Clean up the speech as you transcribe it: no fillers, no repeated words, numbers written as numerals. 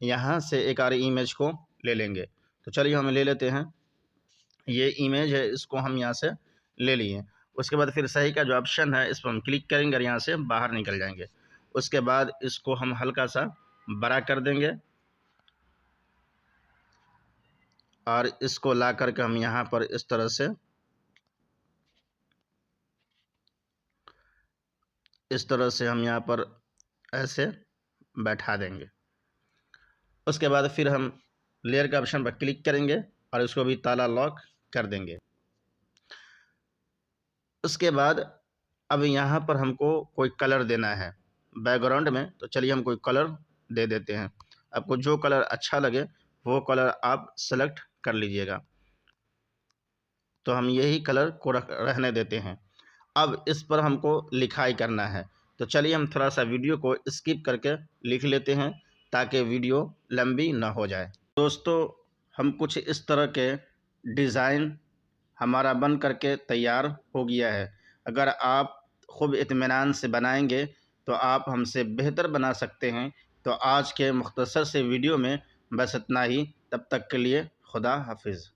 यहाँ से एक और इमेज को ले लेंगे। तो चलिए हम ले लेते हैं, ये इमेज है, इसको हम यहाँ से ले लिए। उसके बाद फिर सही का जो ऑप्शन है इस पर हम क्लिक करेंगे और यहाँ से बाहर निकल जाएंगे। उसके बाद इसको हम हल्का सा बड़ा कर देंगे और इसको ला करके हम यहाँ पर इस तरह से हम यहाँ पर ऐसे बैठा देंगे। उसके बाद फिर हम लेयर के ऑप्शन पर क्लिक करेंगे और इसको भी ताला लॉक कर देंगे। उसके बाद अब यहाँ पर हमको कोई कलर देना है बैकग्राउंड में, तो चलिए हम कोई कलर दे देते हैं। आपको जो कलर अच्छा लगे वो कलर आप सेलेक्ट कर लीजिएगा। तो हम यही कलर को रहने देते हैं। अब इस पर हमको लिखाई करना है, तो चलिए हम थोड़ा सा वीडियो को स्किप करके लिख लेते हैं ताकि वीडियो लंबी ना हो जाए। दोस्तों, हम कुछ इस तरह के डिज़ाइन हमारा बन करके तैयार हो गया है। अगर आप खूब इत्मीनान से बनाएंगे तो आप हमसे बेहतर बना सकते हैं। तो आज के मुख्तसर से वीडियो में बस इतना ही। तब तक के लिए खुदा हाफिज़।